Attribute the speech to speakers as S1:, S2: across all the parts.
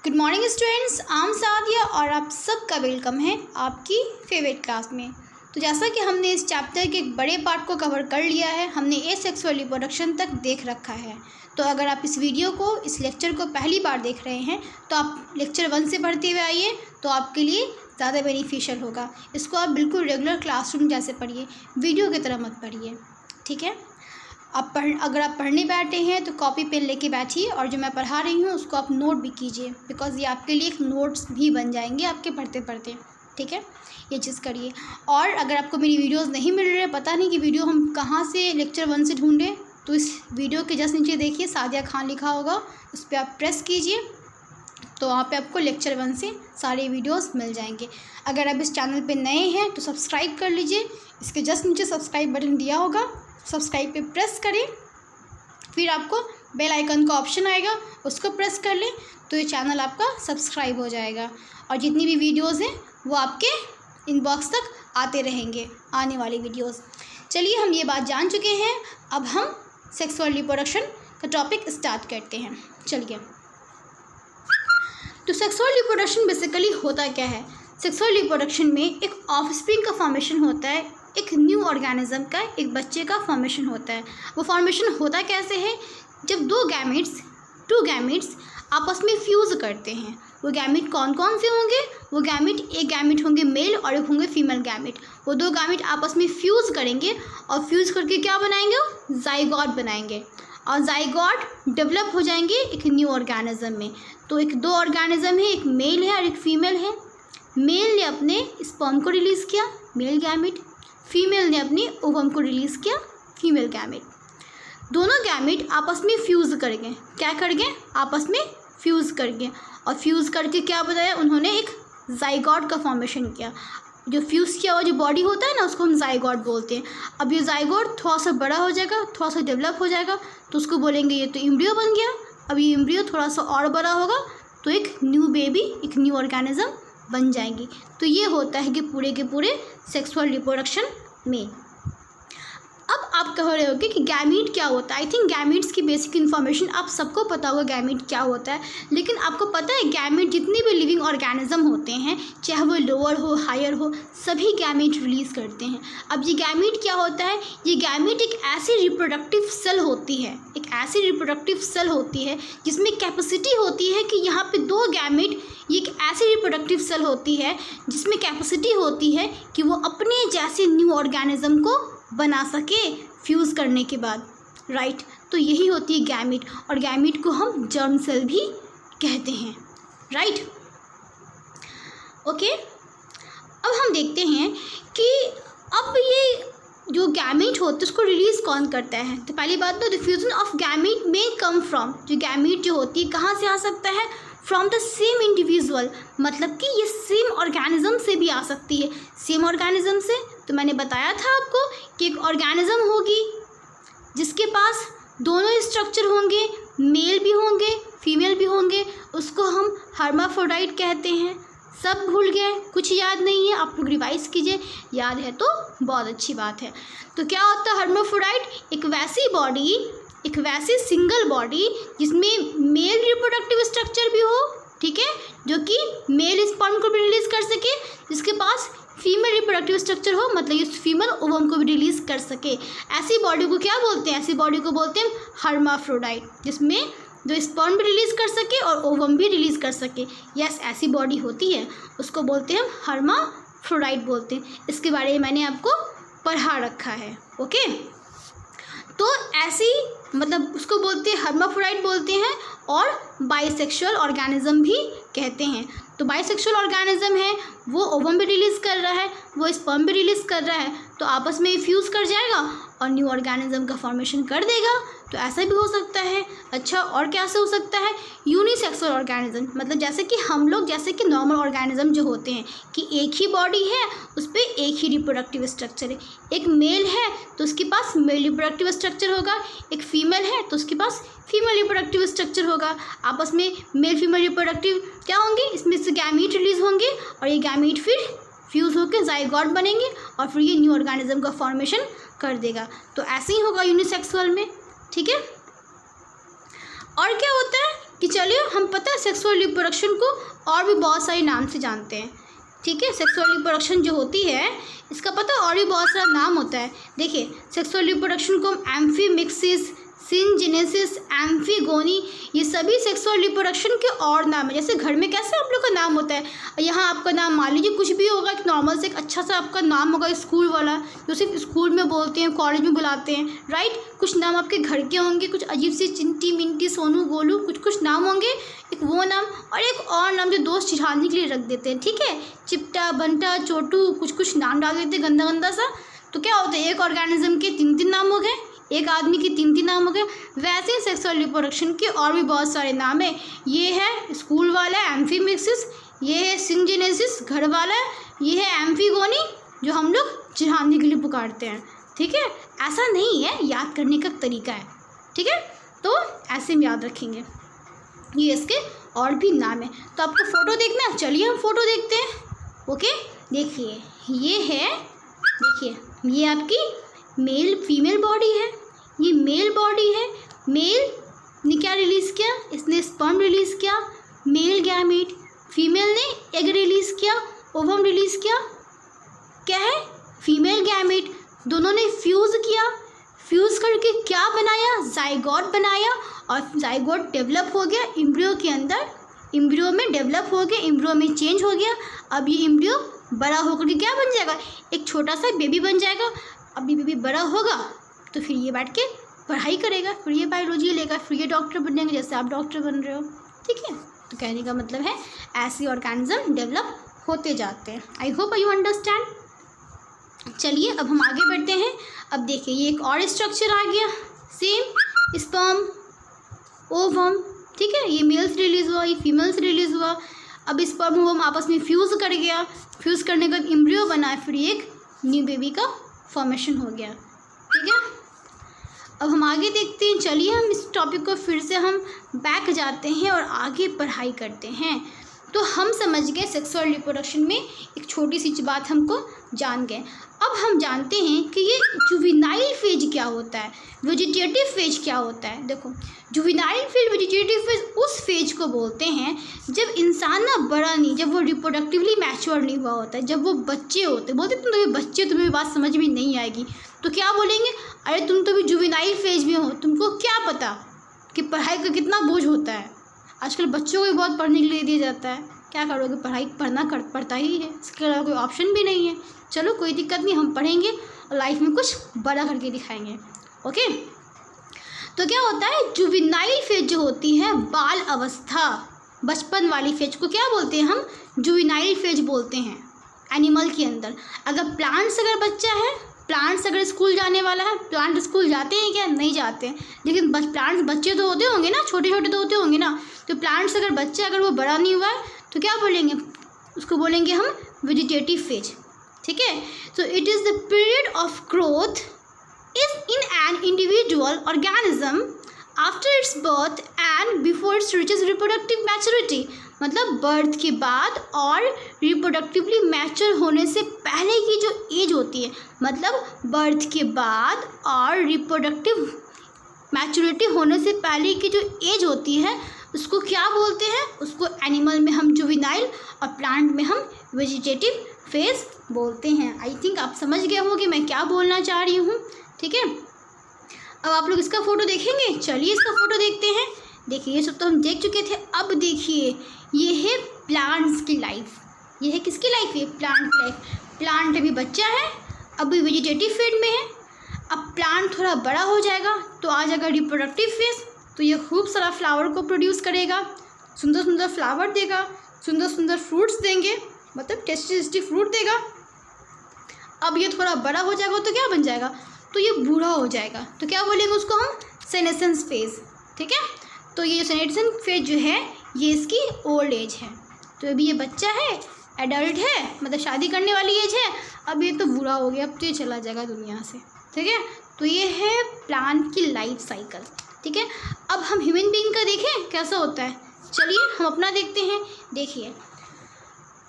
S1: Good morning students, आम सादिया और आप सबका वेलकम है आपकी फेवरेट क्लास में। तो जैसा कि हमने इस चैप्टर के एक बड़े पार्ट को कवर कर लिया है, हमने एसेक्सुअल रिप्रोडक्शन तक देख रखा है। तो अगर आप इस वीडियो को, इस लेक्चर को पहली बार देख रहे हैं तो आप लेक्चर 1 से पढ़ते हुए आइए, तो आपके लिए ज़्यादा बेनिफिशियल होगा। इसको आप बिल्कुल रेगुलर क्लासरूम जैसे पढ़िए, वीडियो की तरह मत पढ़िए, ठीक है। अगर आप पढ़ने बैठे हैं तो कॉपी पेन लेके बैठिए और जो मैं पढ़ा रही हूँ उसको आप नोट भी कीजिए, बिकॉज़ ये आपके लिए एक नोट्स भी बन जाएंगे आपके पढ़ते पढ़ते, ठीक है। ये चीज़ करिए। और अगर आपको मेरी वीडियोस नहीं मिल रहे, पता नहीं कि वीडियो हम कहाँ से लेक्चर 1 से ढूंढें, तो इस वीडियो के जस्ट नीचे देखिए सादिया खान लिखा होगा, उस पर आप प्रेस कीजिए तो वहाँ पे आपको लेक्चर 1 से सारे वीडियोस मिल जाएंगे। अगर आप इस चैनल पे नए हैं तो सब्सक्राइब कर लीजिए, इसके जस्ट नीचे सब्सक्राइब बटन दिया होगा, सब्सक्राइब पे प्रेस करें, फिर आपको बेल आइकन का ऑप्शन आएगा, उसको प्रेस कर लें तो ये चैनल आपका सब्सक्राइब हो जाएगा और जितनी भी वीडियोस हैं वो आपके इनबॉक्स तक आते रहेंगे, आने वाली वीडियोस। चलिए, हम ये बात जान चुके हैं, अब हम सेक्सुअल रिप्रोडक्शन का टॉपिक स्टार्ट करते हैं। चलिए, तो सेक्सुअल रिप्रोडक्शन बेसिकली होता क्या है? सेक्सुअल रिप्रोडक्शन में एक ऑफस्प्रिंग का फॉर्मेशन होता है, एक न्यू ऑर्गेनिज्म का, एक बच्चे का फॉर्मेशन होता है। वो फॉर्मेशन होता कैसे है? जब टू गैमेट्स आपस में फ्यूज़ करते हैं। वो गैमेट कौन कौन से होंगे? वो गैमेट, एक गैमेट होंगे मेल और एक होंगे फीमेल गैमेट। वो दो गैमेट आपस में फ्यूज़ करेंगे और फ्यूज़ करके क्या बनाएंगे? जाइगोट बनाएंगे और जाइगोट डेवलप हो जाएंगे एक न्यू ऑर्गेनिज्म में। तो एक दो ऑर्गेनिज्म है, एक मेल है और एक फीमेल है। मेल ने अपने स्पर्म को रिलीज़ किया, मेल गैमेट, फीमेल ने अपनी ओवम को रिलीज़ किया, फीमेल गैमेट। दोनों गैमेट आपस में फ्यूज़ कर गए। क्या कर गए? आपस में फ्यूज़ कर गए और फ्यूज़ करके क्या बताया उन्होंने? एक जाइगोट का फॉर्मेशन किया। जो फ्यूज़ किया हुआ जो बॉडी होता है ना, उसको हम जाइगोट बोलते हैं। अब ये जाइगोट थोड़ा सा बड़ा हो जाएगा, थोड़ा सा डेवलप हो जाएगा, तो उसको बोलेंगे ये तो एम्ब्रियो बन गया। अब ये एम्ब्रियो थोड़ा सा और बड़ा होगा तो एक न्यू बेबी, एक न्यू ऑर्गेनिज्म बन जाएंगी। तो ये होता है कि पूरे के पूरे सेक्सुअल रिप्रोडक्शन में। अब आप कह रहे होगे कि गैमीट क्या होता है? आई थिंक गैमीट्स की बेसिक इन्फॉर्मेशन आप सबको पता होगा गैमीट क्या होता है, लेकिन आपको पता है गैमीट जितने भी लिविंग ऑर्गेनिज्म होते हैं, चाहे वो लोअर हो हायर हो, सभी गैमीट रिलीज़ करते हैं। अब ये गैमीट क्या होता है? ये गैमीट एक ऐसी रिप्रोडक्टिव सेल होती है, एक ऐसी रिप्रोडक्टिव सेल होती है जिसमें कैपेसिटी होती है कि यहाँ पे दो गैमीट, ये एक ऐसी रिप्रोडक्टिव सेल होती है जिसमें कैपेसिटी होती है कि वो अपने जैसे न्यू ऑर्गेनिज्म को बना सके फ्यूज़ करने के बाद, राइट। तो यही होती है गैमीट, और गैमीट को हम जर्म सेल भी कहते हैं, राइट। ओके, अब हम देखते हैं कि अब ये जो गैमीट होता है उसको रिलीज़ कौन करता है? तो पहली बात तो डिफ्यूजन ऑफ गैमीट में कम फ्रॉम, जो गैमीट जो होती है कहाँ से आ सकता है? फ्रॉम द सेम इंडिविजुअल, मतलब कि ये सेम ऑर्गेनिज्म से भी आ सकती है। सेम ऑर्गेनिज्म से, तो मैंने बताया था आपको कि एक ऑर्गेनिज्म होगी जिसके पास दोनों स्ट्रक्चर होंगे, मेल भी होंगे फीमेल भी होंगे, उसको हम हर्माफ्रोडाइट कहते हैं। सब भूल गए? कुछ याद नहीं है? आप लोग रिवाइज कीजिए, याद है तो बहुत अच्छी बात है। तो क्या होता है हर्माफ्रोडाइट? एक वैसी बॉडी, एक वैसी सिंगल बॉडी जिसमें मेल रिप्रोडक्टिव स्ट्रक्चर भी हो, ठीक है, जो कि मेल स्पर्म को भी रिलीज़ कर सके, जिसके पास फीमेल रिप्रोडक्टिव स्ट्रक्चर हो, मतलब ये फीमेल ओवम को भी रिलीज़ कर सके। ऐसी बॉडी को क्या बोलते हैं? ऐसी बॉडी को बोलते हैं हर्माफ्रोडाइट, जिसमें जो स्पर्म भी रिलीज़ कर सके और ओवम भी रिलीज़ कर सके। यस, ऐसी बॉडी होती है, उसको बोलते हैं हर्माफ्रोडाइट बोलते हैं। इसके बारे में मैंने आपको पढ़ा रखा है, ओके। तो ऐसी, मतलब उसको बोलते हैं हर्माफ्रोडाइट बोलते हैं, और बाइसेक्सुअल ऑर्गेनिज्म भी कहते हैं। तो बाइसेक्सुअल ऑर्गेनिज्म है, वो ओवम भी रिलीज़ कर रहा है, वो स्पर्म भी रिलीज़ कर रहा है, तो आपस में फ्यूज़ कर जाएगा और न्यू ऑर्गेनिज्म का फॉर्मेशन कर देगा। तो ऐसा भी हो सकता है। अच्छा, और क्या से हो सकता है? यूनिसेक्सुअल ऑर्गेनिज्म, मतलब जैसे कि हम लोग, जैसे कि नॉर्मल ऑर्गेनिज्म जो होते हैं कि एक ही बॉडी है, उस पर एक ही रिप्रोडक्टिव स्ट्रक्चर है। एक मेल है तो उसके पास मेल रिप्रोडक्टिव स्ट्रक्चर होगा, एक फीमेल है तो उसके पास फीमेल रिप्रोडक्टिव स्ट्रक्चर होगा। आपस में मेल फीमेल रिप्रोडक्टिव क्या होंगे? इसमें से गैमीट रिलीज़ होंगे और ये गैमीट फिर फ्यूज़ होकर जाइगोट बनेंगे और फिर ये न्यू ऑर्गेनिज्म का फॉर्मेशन कर देगा। तो ऐसे ही होगा यूनिसेक्सुअल में, ठीक है। और क्या होता है? कि चलिए हम पता है सेक्सुअल रिप्रोडक्शन को और भी बहुत सारे नाम से जानते हैं, ठीक है। सेक्सुअल रिप्रोडक्शन जो होती है इसका पता है और भी बहुत सारा नाम होता है। देखिए सेक्सुअल रिप्रोडक्शन को हम एम्फीमिक्सिस, सिनजेनेसिस, एम्फीगोनी, ये सभी सेक्सुअल रिप्रोडक्शन के और नाम है। जैसे घर में कैसे आप लोग का नाम होता है, यहाँ आपका नाम मान लीजिए कुछ भी होगा, एक नॉर्मल से एक अच्छा सा आपका नाम होगा स्कूल वाला, जो सिर्फ स्कूल में बोलते हैं, कॉलेज में बुलाते हैं, राइट। कुछ नाम आपके घर के होंगे, कुछ अजीब से चिंटी मिंटी, सोनू, गोलू, कुछ नाम होंगे, एक वो नाम और एक और नाम जो दोस्त चिढ़ाने के लिए रख देते हैं, ठीक है। चिपटा, बंटा, चोटू, कुछ नाम डाल देते हैं गंदा गंदा सा। तो क्या होता है, एक ऑर्गेनिज्म के 3 नाम हो गए, एक आदमी के 3 नाम हो गए। वैसे ही सेक्सुअल रिप्रोडक्शन के और भी बहुत सारे नाम है। ये है स्कूल वाला एम्फीमिक्सिस, ये है सिनजेनेसिस घर वाला, ये है एम्फीगोनी जो हम लोग चिढ़ाने के लिए पुकारते हैं, ठीक है। ऐसा नहीं है, याद करने का तरीका है, ठीक है। तो ऐसे में याद रखेंगे, ये इसके और भी नाम है। तो आपको फ़ोटो देखना है, चलिए हम फ़ोटो देखते हैं। ओके, देखिए ये है, देखिए ये आपकी मेल फीमेल बॉडी है, ये मेल बॉडी है। मेल ने क्या रिलीज़ किया, इसने स्पर्म रिलीज़ किया, मेल गैमेट। फीमेल ने एग रिलीज़ किया, ओवम रिलीज़ किया, क्या है, फीमेल गैमेट। दोनों ने फ्यूज़ किया, फ्यूज़ करके क्या बनाया, जाइगोट बनाया, और जाइगोट डेवलप हो गया एम्ब्रियो के अंदर, एम्ब्रियो में डेवलप हो गया, एम्ब्रियो में चेंज हो गया। अब ये एम्ब्रियो बड़ा होकर के क्या बन जाएगा, एक छोटा सा बेबी बन जाएगा। अब ये बेबी बड़ा होगा तो फिर ये बैठ के पढ़ाई करेगा, फिर ये बायोलॉजी लेगा, फिर ये डॉक्टर बनेंगे जैसे आप डॉक्टर बन रहे हो, ठीक है। तो कहने का मतलब है ऐसे ऑर्गेनिज्म डेवलप होते जाते हैं। I hope you understand. चलिए अब हम आगे बढ़ते हैं। अब देखिए ये एक और स्ट्रक्चर आ गया, सेम स्पर्म, ओवम, ठीक है। ये मेल से रिलीज़ हुआ, ये फीमेल से रिलीज़ हुआ। अब स्पर्म ओवम आपस में फ्यूज़ कर गया, फ्यूज़ करने के बाद एम्ब्रियो बना, फिर एक न्यू बेबी का फॉर्मेशन हो गया, ठीक है। अब हम आगे देखते हैं। चलिए हम इस टॉपिक को फिर से हम बैक जाते हैं और आगे पढ़ाई करते हैं। तो हम समझ गए सेक्सुअल रिप्रोडक्शन में एक छोटी सी बात हमको जान गए। अब हम जानते हैं कि ये जुवेनाइल फेज क्या होता है, वेजिटेटिव फेज क्या होता है। देखो जुवेनाइल फेज, वेजिटेटिव फेज उस फेज को बोलते हैं जब इंसान ना बड़ा नहीं, जब वो रिप्रोडक्टिवली मैच्योर नहीं हुआ होता है, जब वो बच्चे होते। बोलते तुम तो बच्चे, तुम्हें बात समझ में नहीं आएगी, तो क्या बोलेंगे, अरे तुम तो भी जुवेनाइल फेज में हो, तुमको क्या पता कि पढ़ाई का कितना बोझ होता है। आजकल बच्चों को भी बहुत पढ़ने के लिए दिया जाता है, क्या करोगे, पढ़ाई पढ़ता ही है, इसके अलावा कोई ऑप्शन भी नहीं है। चलो कोई दिक्कत नहीं, हम पढ़ेंगे और लाइफ में कुछ बड़ा करके दिखाएंगे, ओके। तो क्या होता है, जुवेनाइल फेज जो होती है, बाल अवस्था, बचपन वाली फेज को क्या बोलते हैं हम, जुवेनाइल फेज बोलते हैं एनिमल के अंदर। अगर प्लांट्स, अगर बच्चा है, प्लांट्स अगर स्कूल जाने वाला है, प्लांट स्कूल जाते हैं क्या, नहीं जाते हैं, लेकिन प्लांट्स बच्चे तो होते होंगे ना, छोटे छोटे तो होते होंगे ना। तो प्लांट्स अगर बच्चा, अगर वो बड़ा नहीं हुआ है तो क्या बोलेंगे, उसको बोलेंगे हम वेजिटेटिव फेज, ठीक है। So it is the period of growth is in an individual organism after it's birth and before it's reaches reproductive maturity. मतलब बर्थ के बाद और रिप्रोडक्टिवली मैच्योर होने से पहले की जो एज होती है, मतलब बर्थ के बाद और रिप्रोडक्टिव मैच्योरिटी होने से पहले की जो एज होती है उसको क्या बोलते हैं, उसको एनिमल में हम जुवेनाइल और प्लांट में हम वेजिटेटिव फेज बोलते हैं। आई थिंक आप समझ गए होंगे मैं क्या बोलना चाह रही हूँ, ठीक है। अब आप लोग इसका फ़ोटो देखेंगे, चलिए इसका फ़ोटो देखते हैं। देखिए ये सब तो हम देख चुके थे, अब देखिए ये है प्लांट्स की लाइफ, ये है किसकी लाइफ है, प्लांट की लाइफ। प्लांट अभी बच्चा है, अभी वेजिटेटिव फेज में है। अब प्लांट थोड़ा बड़ा हो जाएगा तो आ जाएगा रिप्रोडक्टिव फेज, तो ये खूब सारा फ्लावर को प्रोड्यूस करेगा, सुंदर सुंदर फ्लावर देगा, सुंदर सुंदर फ्रूट्स देंगे, मतलब टेस्टी टेस्टी फ्रूट देगा। अब ये थोड़ा बड़ा हो जाएगा तो क्या बन जाएगा, तो ये बूढ़ा हो जाएगा, तो क्या बोलेंगे उसको हम, सेनेसेंस फेज, ठीक है। तो ये सेनेसेंस फेज जो है ये इसकी ओल्ड एज है। तो अभी ये बच्चा है, एडल्ट है, मतलब शादी करने वाली एज है, अब ये तो बूढ़ा हो गया, अब तो ये चला जाएगा दुनिया से, ठीक है। तो ये है प्लांट की लाइफ साइकिल, ठीक है। अब हम ह्यूमन बीइंग का देखें कैसा होता है, चलिए हम अपना देखते हैं। देखिए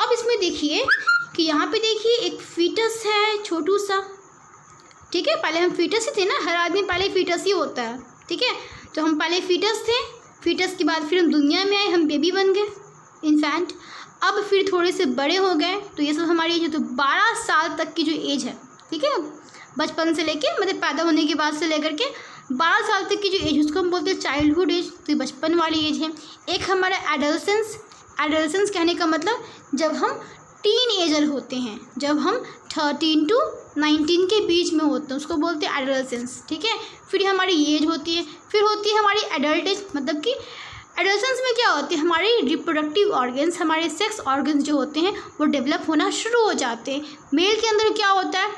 S1: अब इसमें देखिए कि यहाँ पे देखिए एक फीटस है छोटू सा, ठीक है। पहले हम फीटस ही थे ना, हर आदमी पहले फीटस ही होता है, ठीक है। तो हम पहले फीटस थे, फीटस के बाद फिर हम दुनिया में आए, हम बेबी बन गए, इन्फेंट। अब फिर थोड़े से बड़े हो गए, तो ये सब हमारी एज है। तो 12 साल तक की जो एज है, ठीक है, बचपन से लेके मतलब पैदा होने के बाद से लेकर के 12 साल तक की जो एज, उसको हम बोलते हैं चाइल्डहुड एज, तो ये बचपन वाली एज है। एक हमारा एडोलसेंस, एडोलसेंस कहने का मतलब जब हम टीन एजर होते हैं, जब हम 13 to 19 के बीच में होते हैं, उसको बोलते हैं एडोलसेंस, ठीक है। फिर हमारी एज होती है, फिर होती है हमारी एडल्ट एज, मतलब कि एडोलसेंस में क्या होती है, हमारे रिप्रोडक्टिव ऑर्गन्स, हमारे सेक्स ऑर्गन्स जो होते हैं वो डेवलप होना शुरू हो जाते हैं। मेल के अंदर क्या होता है,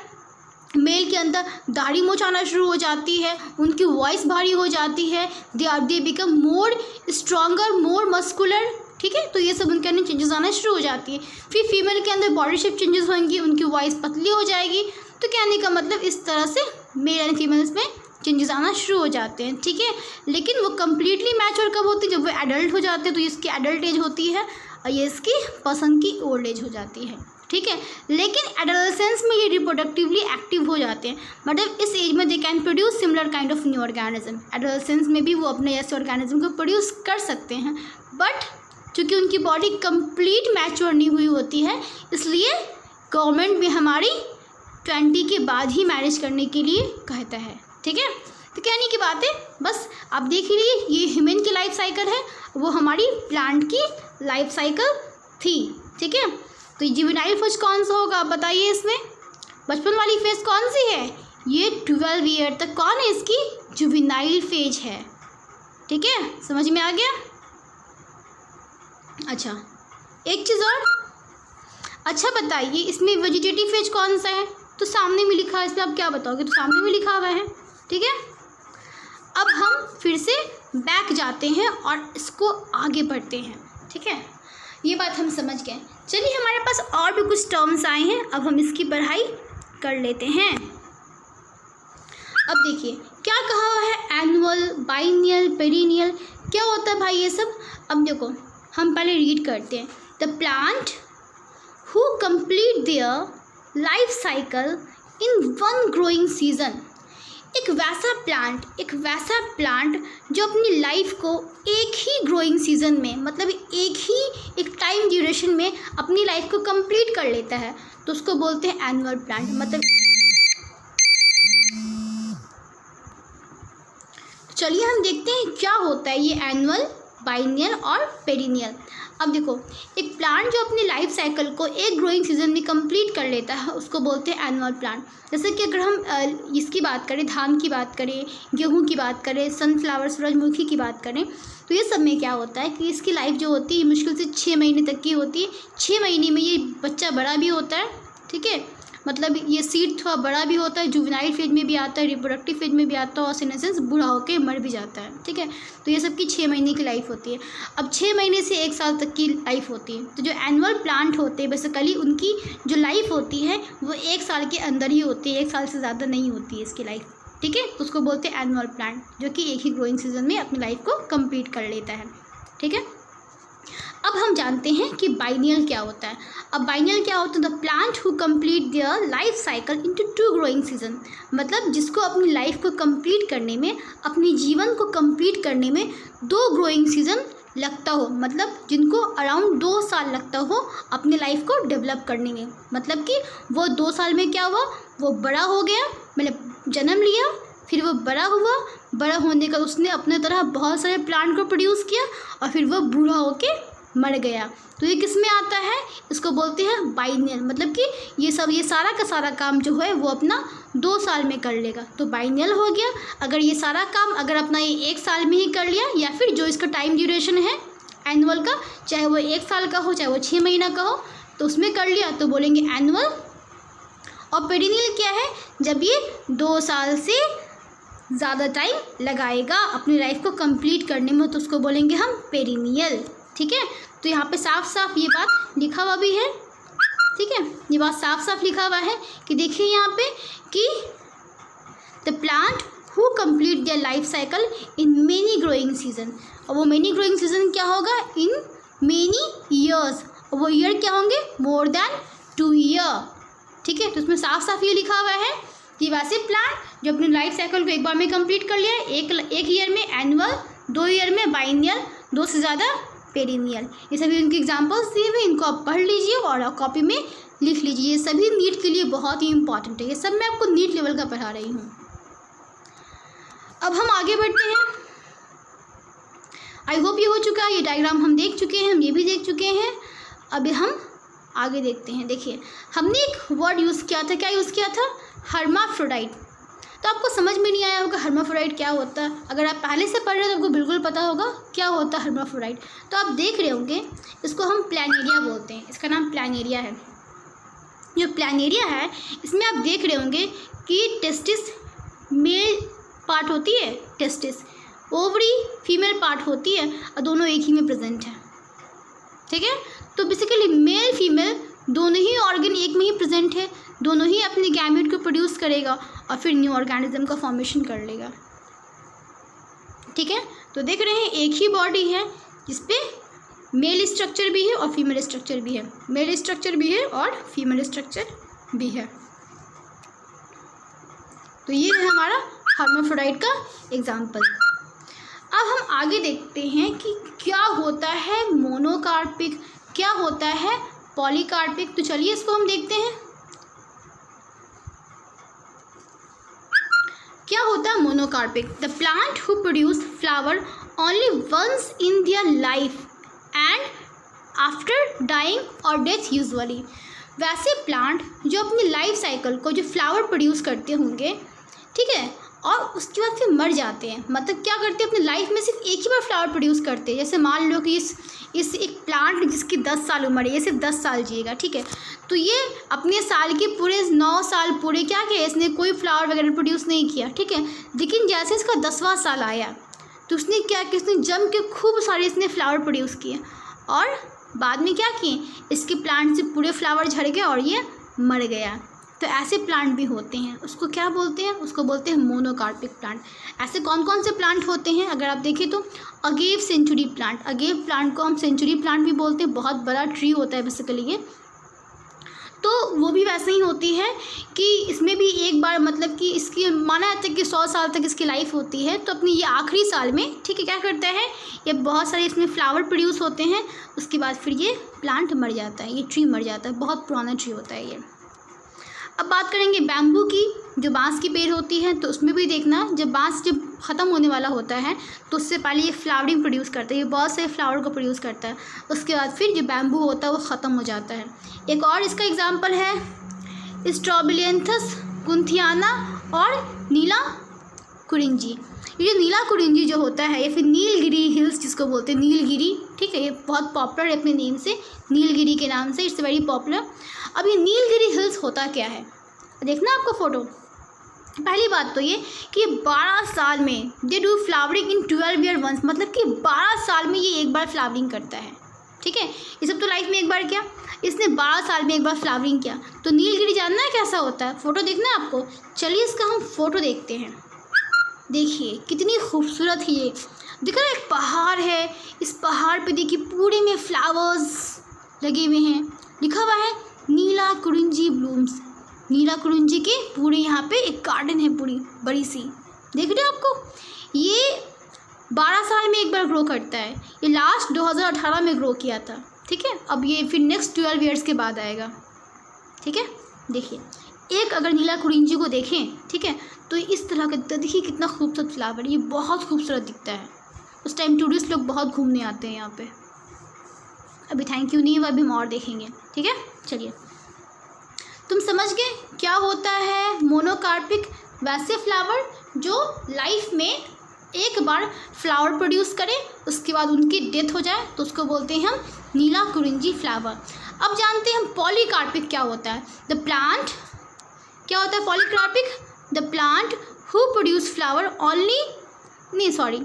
S1: मेल के अंदर दाढ़ी मूंछ आना शुरू हो जाती है, उनकी वॉइस भारी हो जाती है, they become more stronger, more muscular, ठीक है। तो ये सब उनके अंदर चेंजेस आना शुरू हो जाती है। फिर फीमेल के अंदर बॉडी शेप चेंजेस होंगी, उनकी वॉइस पतली हो जाएगी। तो कहने का मतलब इस तरह से मेल एंड फीमेल्स में चेंजेस आना शुरू हो जाते हैं, ठीक है। लेकिन वो कम्प्लीटली मैच्योर कब होती है, जब वो एडल्ट हो जाते हैं, तो इसकी एडल्ट एज होती है और ये इसकी पसंद की ओल्ड एज हो जाती है, ठीक है। लेकिन एडोलसेंस में ये रिप्रोडक्टिवली एक्टिव हो जाते हैं, मतलब इस एज में they can produce similar kind of new organism. Adolescence में भी वो अपने ऐसे ऑर्गेनिज्म को प्रोड्यूस कर सकते हैं, बट चूँकि उनकी बॉडी कंप्लीट मैच्योर नहीं हुई होती है, इसलिए गवर्नमेंट भी हमारी 20 के बाद ही मैरिज करने के लिए कहता है, ठीक है। तो कहने की बात है, बस आप देख लीजिए, ये ह्यूमन की लाइफ साइकिल है, वो हमारी प्लांट की लाइफ साइकिल थी, ठीक है। तो जुवेनाइल फेज कौन सा होगा आप बताइए, इसमें बचपन वाली फेज कौन सी है, ये 12 ईयर तक कौन है, इसकी जुवेनाइल फेज है, ठीक है। समझ में आ गया। अच्छा, एक चीज़ और, अच्छा बताइए इसमें वेजिटेटिव फेज कौन सा है, तो सामने में लिखा है, इसमें आप क्या बताओगे, तो सामने में लिखा हुआ है, ठीक है। अब हम फिर से बैक जाते हैं और इसको आगे बढ़ते हैं, ठीक है। ये बात हम समझ गए। चलिए हमारे पास और भी कुछ टर्म्स आए हैं, अब हम इसकी पढ़ाई कर लेते हैं। अब देखिए क्या कहा हुआ है, एनुअल, बाइनियल, पेरिनियल, क्या होता है भाई ये सब। अब देखो हम पहले रीड करते हैं। The plant who complete their life cycle in one growing season, एक वैसा प्लांट जो अपनी लाइफ को एक ही ग्रोइंग सीजन में, मतलब एक टाइम ड्यूरेशन में अपनी लाइफ को कंप्लीट कर लेता है, तो उसको बोलते हैं एनुअल प्लांट। मतलब चलिए हम देखते हैं क्या होता है ये एनुअल, बाइनियल और पेरिनियल। अब देखो एक प्लांट जो अपनी लाइफ साइकिल को एक ग्रोइंग सीजन में कंप्लीट कर लेता है, उसको बोलते हैं एनुअल प्लांट। जैसे कि अगर हम इसकी बात करें, धान की बात करें, गेहूं की बात करें, सनफ्लावर, सूरजमुखी की बात करें, तो ये सब में क्या होता है कि इसकी लाइफ जो होती है मुश्किल से 6 महीने तक की होती है। 6 महीने में ये बच्चा बड़ा भी होता है, ठीक है, मतलब ये सीड थोड़ा बड़ा भी होता है, जुवेनाइल फेज में भी आता है, रिप्रोडक्टिव फेज में भी आता है, और इन सेंस बूढ़ा होकर मर भी जाता है, ठीक है। तो ये सब की 6 महीने की लाइफ होती है। अब 6 महीने से 1 साल तक की लाइफ होती है। तो जो एनुअल प्लांट होते हैं बेसिकली उनकी जो लाइफ होती है वो 1 साल के अंदर ही होती है, 1 साल से ज़्यादा नहीं होती है इसकी लाइफ, ठीक है। तो उसको बोलते हैं एनुअल प्लांट, जो कि एक ही ग्रोइंग सीजन में अपनी लाइफ को कंप्लीट कर लेता है, ठीक है। अब हम जानते हैं कि बाइनियल क्या होता है। अब बाइनियल क्या होता है, the plant who complete their life cycle into 2 growing season, मतलब जिसको अपनी लाइफ को कंप्लीट करने में, अपने जीवन को कंप्लीट करने में 2 ग्रोइंग सीजन लगता हो, मतलब जिनको अराउंड 2 साल लगता हो अपनी लाइफ को डेवलप करने में। मतलब कि वो 2 साल में क्या हुआ, वो बड़ा हो गया, मतलब जन्म लिया, फिर वो बड़ा हुआ, बड़ा होने का उसने अपने तरह बहुत सारे प्लांट को प्रोड्यूस किया, और फिर वो बूढ़ा होके मर गया। तो ये किस में आता है, इसको बोलते हैं बाइनियल। मतलब कि ये सारा का सारा काम जो है वो अपना 2 साल में कर लेगा, तो बाइनियल हो गया। अगर ये सारा काम अगर अपना ये 1 साल में ही कर लिया, या फिर जो इसका टाइम ड्यूरेशन है एनुअल का, चाहे वो 1 साल का हो चाहे वो 6 महीना का हो, तो उसमें कर लिया तो बोलेंगे एनुअल। और पेरिनियल क्या है, जब ये 2 साल से ज़्यादा टाइम लगाएगा अपनी लाइफ को कंप्लीट करने में, तो उसको बोलेंगे हम पेरिनियल, ठीक है। तो यहाँ पे साफ साफ ये बात लिखा हुआ भी है, ठीक है, ये बात साफ साफ लिखा हुआ है कि देखिए यहाँ पे कि the plant who complete their life cycle in many growing season. और वो मेनी ग्रोइंग सीजन क्या होगा, इन मेनी ईयर्स, और वो ईयर क्या होंगे, मोर देन 2 ईयर, ठीक है। तो उसमें साफ साफ ये लिखा हुआ है कि वैसे प्लांट जो अपनी लाइफ साइकिल को एक बार में कंप्लीट कर लिया, एक ईयर में एनुअल, 2 ईयर में बाइनियल, 2 से ज़्यादा पेरिनियल। ये सभी उनके एग्जाम्पल्स दिए हुए, इनको आप पढ़ लीजिए और कॉपी में लिख लीजिए। ये सभी नीट के लिए बहुत ही इंपॉर्टेंट है, ये सब मैं आपको नीट लेवल का पढ़ा रही हूँ। अब हम आगे बढ़ते हैं। आई होप ये हो चुका है, ये डायग्राम हम देख चुके हैं, हम ये भी देख चुके हैं। अभी हम आगे देखते हैं। देखिए हमने एक वर्ड यूज़ किया था, क्या यूज़ किया था? हर्माफ्रोडाइट। तो आपको समझ में नहीं आया होगा हर्माफ्रोडाइट क्या होता है। अगर आप पहले से पढ़ रहे हो तो आपको बिल्कुल पता होगा क्या होता है हर्माफ्रोडाइट। तो आप देख रहे होंगे, इसको हम प्लानेरिया बोलते हैं, इसका नाम प्लानेरिया है। जो प्लानेरिया है इसमें आप देख रहे होंगे कि टेस्टिस मेल पार्ट होती है, टेस्टिस ओवरी फीमेल पार्ट होती है, और दोनों एक ही में प्रेजेंट है। ठीक है, तो बेसिकली मेल फीमेल दोनों ही ऑर्गन एक में ही प्रेजेंट है, दोनों ही अपने गैमेट को प्रोड्यूस करेगा और फिर न्यू ऑर्गेनिज्म का फॉर्मेशन कर लेगा। ठीक है, तो देख रहे हैं एक ही बॉडी है जिसपे मेल स्ट्रक्चर भी है और फीमेल स्ट्रक्चर भी है, मेल स्ट्रक्चर भी है और फीमेल स्ट्रक्चर भी है। तो ये है हमारा हर्माफ्रोडाइट का एग्जाम्पल। अब हम आगे देखते हैं कि क्या होता है मोनोकार्पिक, क्या होता है पॉलीकार्पिक। तो चलिए इसको हम देखते हैं। क्या होता है monocarpic? The plant who produce flower only once in their life and after dying और डेथ यूजुअली। वैसे प्लांट जो अपनी लाइफ साइकिल को जो फ्लावर प्रोड्यूस करते होंगे, ठीक है, और उसके बाद फिर मर जाते हैं। मतलब क्या करते हैं, अपनी लाइफ में सिर्फ एक ही बार फ्लावर प्रोड्यूस करते हैं। जैसे मान लो कि इस एक प्लांट जिसकी 10 साल उम्र है, ये सिर्फ 10 साल जिएगा। ठीक है, तो ये अपने साल के पूरे 9 साल पूरे क्या किया, इसने कोई फ्लावर वगैरह प्रोड्यूस नहीं किया। ठीक है, लेकिन जैसे इसका 10वां साल आया तो उसने क्या किया, इसने जम के खूब सारे इसने फ्लावर प्रोड्यूस किए और बाद में क्या किए, इसके प्लांट से पूरे फ्लावर झड़ गए और ये मर गया। तो ऐसे प्लांट भी होते हैं, उसको क्या बोलते हैं, उसको बोलते हैं मोनोकार्पिक प्लांट। ऐसे कौन कौन से प्लांट होते हैं अगर आप देखें तो agave century plant, agave plant को हम सेंचुरी प्लांट भी बोलते हैं, बहुत बड़ा ट्री होता है बेसिकली ये। तो वो भी वैसे ही होती है कि इसमें भी एक बार मतलब कि इसकी माना जाता है कि 100 साल तक इसकी लाइफ होती है। तो अपनी ये आखिरी साल में, ठीक है, क्या करता है, ये बहुत सारे इसमें फ्लावर प्रोड्यूस होते हैं, उसके बाद फिर ये प्लांट मर जाता है, ये ट्री मर जाता है, बहुत पुराना ट्री होता है ये। अब बात करेंगे बैम्बू की, जो बांस की पेड़ होती है। तो उसमें भी देखना, जब बांस जब ख़त्म होने वाला होता है तो उससे पहले ये फ्लावरिंग प्रोड्यूस करता है, ये बहुत से फ्लावर को प्रोड्यूस करता है। उसके बाद फिर जो बैम्बू होता है वो ख़त्म हो जाता है। एक और इसका एग्जांपल है स्ट्रॉबिलियंथस कुंथियाना और नीला कुरिंजी। ये नीला कुरिंजी जो होता है, या फिर नीलगिरी हिल्स जिसको बोलते हैं, नीलगिरी, ठीक है, ये बहुत पॉपुलर है अपने नेम से, नीलगिरी के नाम से, इट्स वेरी पॉपुलर। अब ये नीलगिरी हिल्स होता क्या है, देखना आपको फ़ोटो। पहली बात तो ये कि 12 साल में they do flowering in 12 year once, मतलब कि 12 साल में ये एक बार फ्लावरिंग करता है। ठीक है, ये सब तो लाइफ में एक बार किया, इसने 12 साल में एक बार फ्लावरिंग किया। तो नीलगिरी जानना है कैसा होता है, फ़ोटो देखना है आपको। चलिए इसका हम फ़ोटो देखते हैं। देखिए कितनी खूबसूरत है ये, दिख रहा है एक पहाड़ है, इस पहाड़ पे देखिए पूरे में फ्लावर्स लगे हुए हैं, लिखा हुआ है नीला कुरिंजी ब्लूम्स। नीला कुरिंजी के पूरे यहाँ पे एक गार्डन है पूरी बड़ी सी, देख रहे हो आपको। ये 12 साल में एक बार ग्रो करता है, ये लास्ट 2018 में ग्रो किया था। ठीक है, अब ये फिर नेक्स्ट 12 ईयर्स के बाद आएगा। ठीक है, देखिए एक अगर नीला कुरिंजी को देखें, ठीक है, तो इस तरह का देखिए कितना खूबसूरत फ्लावर, ये बहुत खूबसूरत दिखता है। उस टाइम टूरिस्ट लोग बहुत घूमने आते हैं यहाँ पे। अभी थैंक यू नहीं हुआ, अभी हम और देखेंगे। ठीक है, चलिए तुम समझ गए क्या होता है मोनोकार्पिक। वैसे फ्लावर जो लाइफ में एक बार फ्लावर प्रोड्यूस करें, उसके बाद उनकी डेथ हो जाए तो उसको बोलते हैं हम नीला कुरिंजी फ्लावर। अब जानते हैं हम पॉलीकार्पिक क्या होता है। द प्लांट, क्या होता है polycarpic, the plant who produce flower only, नहीं sorry,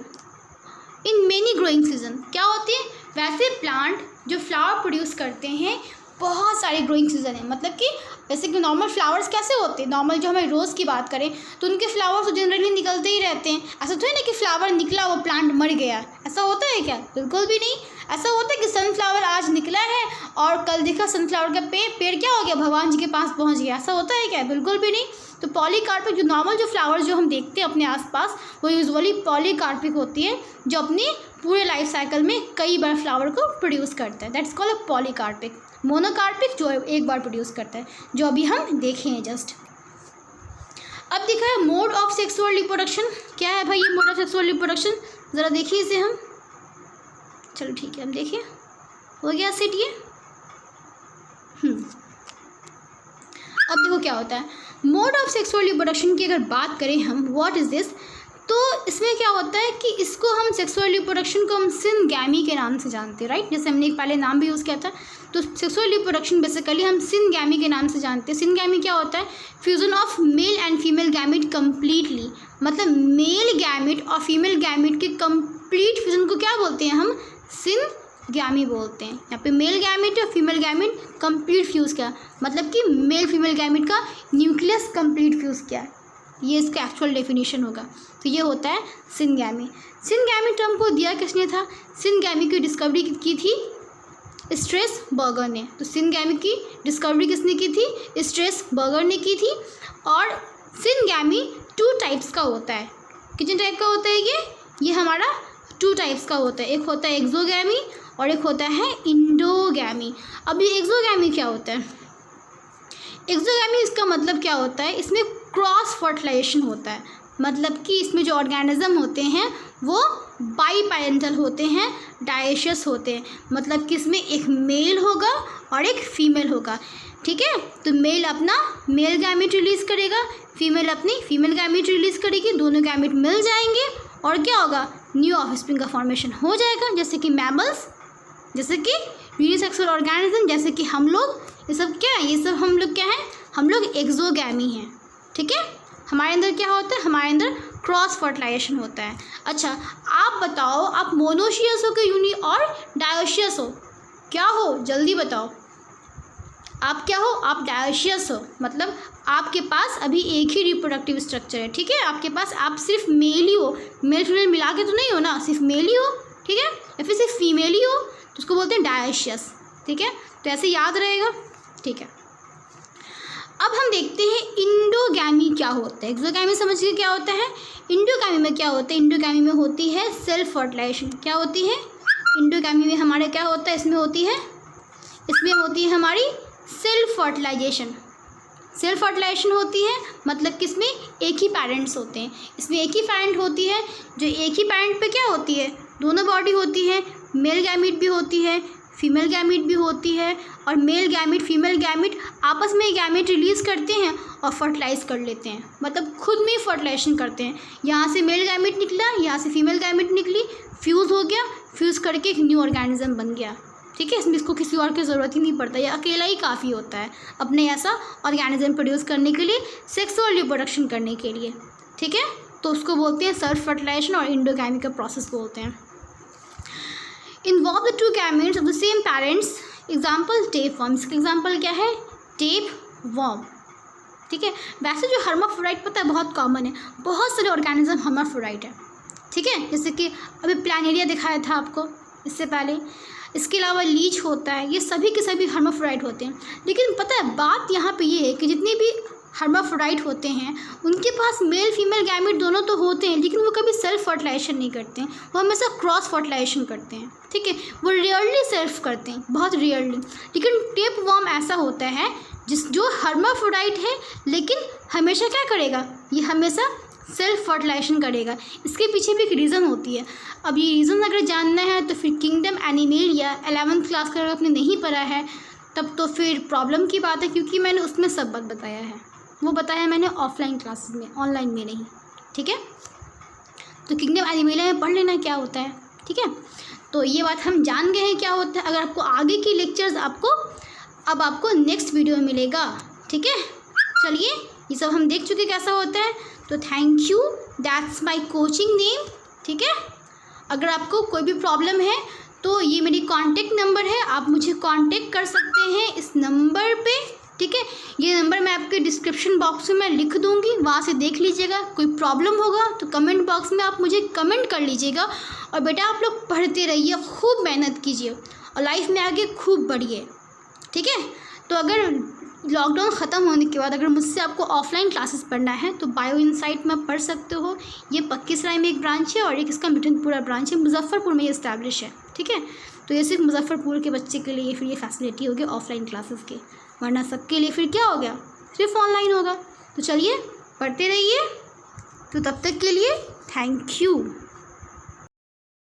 S1: in many growing season. क्या होते हैं वैसे प्लांट जो फ्लावर प्रोड्यूस करते हैं, बहुत सारे ग्रोइंग सीजन है। मतलब कि जैसे कि नॉर्मल फ्लावर्स कैसे होते हैं, नॉर्मल जो हमें रोज़ की बात करें तो उनके फ्लावर्स तो जनरली निकलते ही रहते हैं। ऐसा तो है ना कि फ्लावर निकला वो प्लांट मर गया, ऐसा होता है क्या, बिल्कुल भी नहीं। ऐसा होता है कि सनफ्लावर आज निकला है और कल देखा सनफ्लावर का पेड़ क्या हो गया, भगवान जी के पास पहुंच गया, ऐसा होता है क्या, बिल्कुल भी नहीं। तो पॉलीकार्पिक जो नॉर्मल जो फ्लावर्स जो हम देखते हैं अपने आसपास वो यूजुअली पॉलीकार्पिक होती है, जो अपने पूरे लाइफ साइकिल में कई बार फ्लावर को प्रोड्यूस करता है। That's called a polycarpic. Monocarpic जो एक बार प्रोड्यूस करता है, जो अभी हम देखे हैं जस्ट। अब देखा है मोड ऑफ सेक्सुअल रिप्रोडक्शन। क्या है भाई ये मोड ऑफ सेक्सुअल रिप्रोडक्शन, ज़रा देखिए इसे हम। चलो ठीक है, हम देखिए हो गया सेट ये। अब देखो क्या होता है मोड ऑफ सेक्सुअल रिप्रोडक्शन की अगर बात करें हम, व्हाट इज़ दिस, तो इसमें क्या होता है कि इसको हम सेक्सुअल रिप्रोडक्शन को हम सिनगैमी के नाम से जानते हैं, राइट। जैसे हमने एक पहले नाम भी यूज़ किया था, तो सेक्सुअल रिप्रोडक्शन बेसिकली हम सिनगैमी के नाम से जानते हैं। सिनगैमी क्या होता है, fusion of male and female gamete completely, मतलब मेल गैमेट और फीमेल गैमेट के कंप्लीट फ्यूजन को क्या बोलते हैं हम, सिनगैमी बोलते हैं। यहाँ पे मेल गैमेट और फीमेल गैमेट कंप्लीट फ्यूज़ किया, मतलब कि मेल फीमेल गैमेट का न्यूक्लियस कंप्लीट फ्यूज़ किया, ये इसका एक्चुअल डेफिनेशन होगा। तो ये होता है सिनगैमी। सिनगैमी टर्म को दिया किसने था, सिनगैमी की डिस्कवरी की थी स्ट्रेसबर्गर ने। तो सिनगैमी की डिस्कवरी किसने की थी, स्ट्रेसबर्गर ने की थी। और सिनगैमी 2 टाइप्स का होता है। कितने टाइप का होता है ये हमारा 2 टाइप्स का होता है। एक होता है एक्सोगैमी और एक होता है इंडोगैमी। अब ये एक्सोगैमी क्या होता है, एक्सोगैमी इसका मतलब क्या होता है, इसमें क्रॉस फर्टिलाइजेशन होता है, मतलब कि इसमें जो ऑर्गेनिज्म होते हैं वो बाईपेरेंटल होते हैं, डायशियस होते हैं, मतलब कि इसमें एक मेल होगा और एक फीमेल होगा, ठीक है। तो मेल अपना मेल गैमेट रिलीज़ करेगा, फीमेल अपनी फीमेल गैमेट रिलीज़ करेगी, दोनों गैमेट मिल जाएंगे और क्या होगा, न्यू ऑफस्प्रिंग का फॉर्मेशन हो जाएगा। जैसे कि मैमल्स, जैसे कि यूनिसेक्सुअल ऑर्गेनिज्म, जैसे कि हम लोग, ये सब क्या है, ये सब हम लोग क्या हैं, हम लोग एक्सोगैमी हैं, ठीक है। हमारे अंदर क्या होता है, हमारे अंदर क्रॉस फर्टिलाइजेशन होता है। अच्छा आप बताओ, आप मोनोशियस हो कि यूनी और डायोशियस हो, क्या हो, जल्दी बताओ। आप क्या हो, आप डायोशियस हो, मतलब आपके पास अभी एक ही रिप्रोडक्टिव स्ट्रक्चर है, ठीक है। आपके पास आप सिर्फ मेल ही हो, मेल फीमेल मिला के तो नहीं हो ना, सिर्फ मेल ही हो, ठीक है, या फिर सिर्फ फीमेल ही हो, तो उसको बोलते हैं डायोशियस, ठीक है। तो ऐसे याद रहेगा, ठीक है। अब हम देखते हैं इंडोगैमी क्या होता है। एक्सोगैमी समझ के क्या होता है, इंडोगैमी में क्या होता है, इंडोगैमी में होती है सेल्फ फर्टिलाइजेशन। क्या होती है इंडोगैमी में, हमारे क्या होता है, इसमें होती है हमारी सेल्फ फर्टिलाइजेशन। सेल्फ फर्टिलाइजेशन होती है, मतलब कि इसमें एक ही पेरेंट्स होते हैं, इसमें एक ही पेरेंट होती है, जो एक ही पेरेंट पे क्या होती है, दोनों बॉडी होती है, मेल गैमेट भी होती है, फीमेल गैमेट भी होती है, और मेल गैमेट फीमेल गैमेट आपस में गैमेट रिलीज़ करते हैं और फर्टिलाइज़ कर लेते हैं, मतलब खुद में ही फर्टिलाइजेशन करते हैं। यहाँ से मेल गैमेट निकला, यहाँ से फीमेल गैमेट निकली, फ्यूज़ हो गया, फ्यूज़ करके एक न्यू ऑर्गेनिज्म बन गया, ठीक है। इसमें इसको किसी और की ज़रूरत ही नहीं पड़ता, ये अकेला ही काफ़ी होता है अपने ऐसा ऑर्गेनिज्म प्रोड्यूस करने के लिए, सेक्सुअल रिप्रोडक्शन करने के लिए, ठीक है। तो उसको बोलते हैं सेल्फ फर्टिलाइजेशन और इंडोगैमी का प्रोसेस बोलते हैं। Involve the 2 gametes of the same parents, example tapeworm. इसका एग्जाम्पल क्या है, टेपवर्म, ठीक है। वैसे जो हर्माफ्रोडाइट पता है बहुत कॉमन है, बहुत सारे ऑर्गेनिज्म हर्माफ्रोडाइट है, ठीक है। जैसे कि अभी प्लानेरिया दिखाया था आपको इससे पहले, इसके अलावा लीच होता है, ये सभी के सभी हर्माफ्रोडाइट होते हैं। लेकिन पता है बात यहाँ पे ये है कि जितने भी हर्माफ्रोडाइट होते हैं उनके पास मेल फीमेल गैमेट दोनों तो होते हैं, लेकिन वो कभी सेल्फ फर्टिलाइजेशन नहीं करते हैं, वो हमेशा क्रॉस फर्टिलाइजेशन करते हैं, ठीक है। वो रेयरली सेल्फ करते हैं, बहुत रेयरली। लेकिन टेपवर्म ऐसा होता है जो हर्माफ्रोडाइट है, लेकिन हमेशा क्या करेगा, ये हमेशा सेल्फ फर्टिलाइजेशन करेगा। इसके पीछे भी एक रीज़न होती है। अब ये रीज़न अगर जानना है तो फिर किंगडम एनिमेलिया 11th क्लास का अगर आपने नहीं पढ़ा है तब तो फिर प्रॉब्लम की बात है, क्योंकि मैंने उसमें सब बात बताया है, वो बताया मैंने ऑफलाइन क्लासेस में, ऑनलाइन में नहीं, ठीक है। तो किंगडम एनिमेलिया में पढ़ लेना क्या होता है, ठीक है। तो ये बात हम जान गए हैं क्या होता है। अगर आपको आगे की लेक्चर्स आपको नेक्स्ट वीडियो में मिलेगा, ठीक है। चलिए ये सब हम देख चुके कैसा होता है, तो thank you, that's my coaching name, ठीक है। अगर आपको कोई भी प्रॉब्लम है तो ये मेरी कांटेक्ट नंबर है, आप मुझे कांटेक्ट कर सकते हैं इस नंबर पे, ठीक है। ये नंबर मैं आपके डिस्क्रिप्शन बॉक्स में लिख दूंगी, वहाँ से देख लीजिएगा। कोई प्रॉब्लम होगा तो कमेंट बॉक्स में आप मुझे कमेंट कर लीजिएगा। और बेटा आप लोग पढ़ते रहिए, खूब मेहनत कीजिए और लाइफ में आगे खूब बढ़िए, ठीक है। तो अगर लॉकडाउन ख़त्म होने के बाद अगर मुझसे आपको ऑफलाइन क्लासेस पढ़ना है तो बायो इनसाइट में पढ़ सकते हो। ये पक्कीसराय में एक ब्रांच है और एक इसका मिठनपुरा ब्रांच है, मुजफ्फरपुर में ये इस्टेब्लिश है, ठीक है। तो ये सिर्फ मुजफ्फरपुर के बच्चे के लिए फिर ये फैसिलिटी होगी ऑफलाइन क्लासेस की, वरना सबके लिए फिर क्या हो गया, सिर्फ ऑनलाइन होगा। तो चलिए पढ़ते रहिए। तो तब तक के लिए थैंक यू।